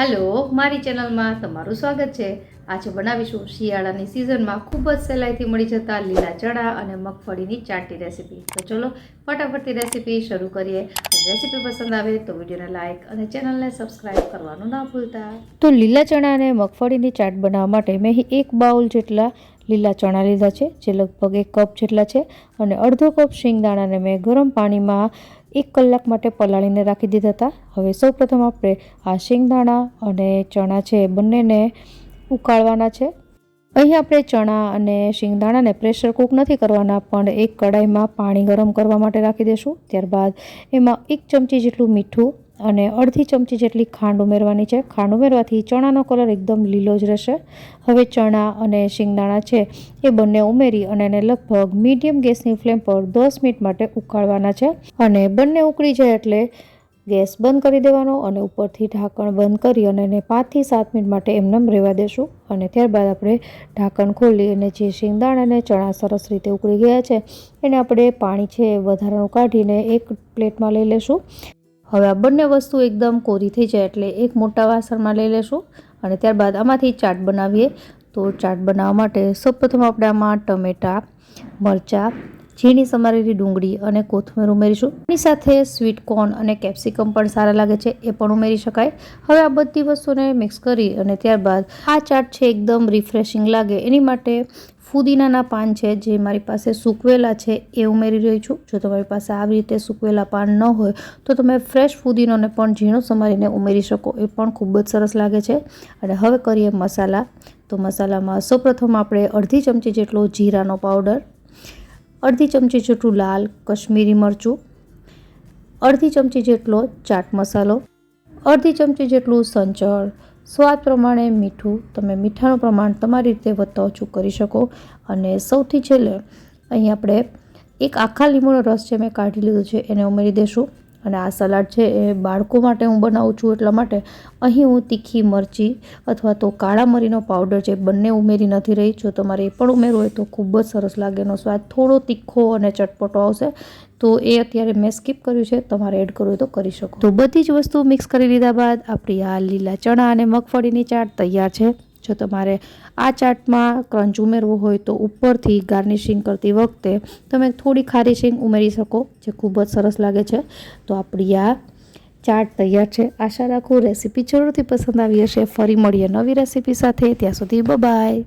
Hello, મારી ચેનલમાં તમારું સ્વાગત છે। આજે બનાવીશું શિયાળાની સિઝનમાં ખૂબ જ સહેલાઈથી મળી જતા લીલા ચણા અને મગફળીની ચાટની રેસીપી। તો ચલો ફટાફટથી રેસીપી શરૂ કરીએ। રેસીપી પસંદ આવે તો વિડીયોને લાઇક અને ચેનલને સબસ્ક્રાઇબ કરવાનું ના ભૂલતા। તો લીલા ચણા અને મગફળીની ચાટ બનાવવા માટે મેં અહીં 1 બાઉલ જેટલા લીલા ચણા લીધા છે, જે લગભગ 1 કપ જેટલા છે, અને અડધો કપ શિંગદાણાને મેં ગરમ પાણીમાં 1 કલાક માટે પલાળીને રાખી દીધા હતા। હવે સૌપ્રથમ આપણે આ શિંગદાણા અને ચણા છે બંનેને ઉકાળવાના છે। અહીં આપણે ચણા અને શિંગદાણાને પ્રેશર કૂક નથી કરવાના, પણ એક કડાઈમાં પાણી ગરમ કરવા માટે રાખી દઈશું। ત્યારબાદ એમાં 1 ચમચી જેટલું મીઠું અને અડધી ચમચી જેટલી ખાંડ ઉમેરવાની છે। ખાંડ ઉમેરવાથી ચણાનો કલર એકદમ લીલો જ રહેશે। હવે ચણા અને શિંગદાણા છે એ બંને ઉમેરી અને એને લગભગ મીડિયમ ગેસની ફ્લેમ પર 10 મિનિટ માટે ઉકાળવાના છે, અને બંને ઉકળી જાય એટલે ગેસ બંધ કરી દેવાનો અને ઉપરથી ઢાંકણ બંધ કરી અને એને 5 થી 7 મિનિટ માટે એમનેમ રહેવા દેશું। અને ત્યારબાદ આપણે ઢાંકણ ખોલી અને જે શિંગદાણા અને ચણા સરસ રીતે ઉકળી ગયા છે એને આપણે પાણી છે વધારાનું કાઢીને એક પ્લેટમાં લઈ લેશું। હવે આ બંને વસ્તુ એકદમ કોરી થઈ જાય એટલે એક મોટા વાસણમાં લઈ લેશું અને ત્યારબાદ આમાંથી ચાટ બનાવીએ। તો ચાટ બનાવવા માટે સૌપ્રથમ આપણે આમાં ટમેટાં, મરચાં, ઝીણી સમારેલી ડુંગળી અને કોથમીર ઉમેરીશું। એની સાથે સ્વીટ કોર્ન અને કેપ્સિકમ પણ સારા લાગે છે, એ પણ ઉમેરી શકાય। હવે આ બધી વસ્તુને મિક્સ કરી અને ત્યારબાદ આ ચાટ છે એકદમ રિફ્રેશિંગ લાગે એની માટે ફુદીનાના પાન છે જે મારી પાસે સૂકવેલા છે એ ઉમેરી રહી છું। જો તમારી પાસે આવી રીતે સૂકવેલા પાન ન હોય તો તમે ફ્રેશ ફુદીનોને પણ ઝીણો સમારીને ઉમેરી શકો, એ પણ ખૂબ જ સરસ લાગે છે। અને હવે કરીએ મસાલા। તો મસાલામાં સૌપ્રથમ આપણે અડધી ચમચી જેટલો જીરાનો પાવડર, અડધી ચમચી જેટલું લાલ કશ્મીરી મરચું, અડધી ચમચી જેટલો ચાટ મસાલો, અડધી ચમચી જેટલું સંચળ, સ્વાદ પ્રમાણે મીઠું, તમે મીઠાનું પ્રમાણ તમારી રીતે વધતા ઓછું કરી શકો। અને સૌથી છેલ્લે અહીં આપણે 1 આખા લીંબુનો રસ છે મેં કાઢી લીધો છે એને ઉમેરી દઈશું। અને આ સલાડ છે એ બાળકો માટે હું બનાવું છું, એટલા માટે અહીં હું તીખી મરચી અથવા તો કાળા મરીનો પાવડર છે બંને ઉમેરી નથી રહી। જો તમારે એ પણ ઉમેરવું હોય તો ખૂબ જ સરસ લાગે, એનો સ્વાદ થોડો તીખો અને ચટપટો આવશે, તો એ અત્યારે મેં સ્કીપ કર્યું છે, તમારે એડ કરવું હોય તો કરી શકો। તો બધી જ વસ્તુ મિક્સ કરી લીધા બાદ આપણી આ લીલા ચણા અને મગફળીની ચાટ તૈયાર છે। જો તમારે આ ચાટમાં ક્રંચ ઉમેરવો હોય તો ઉપરથી ગાર્નિશિંગ કરતી વખતે તમે થોડી ખારી શીંગ ઉમેરી શકો, જે ખૂબ જ સરસ લાગે છે। તો આપણી આ ચાટ તૈયાર છે। આશા રાખું રેસીપી જરૂરથી પસંદ આવી હશે। ફરી મળીએ નવી રેસીપી સાથે, ત્યાં સુધી બાય બાય।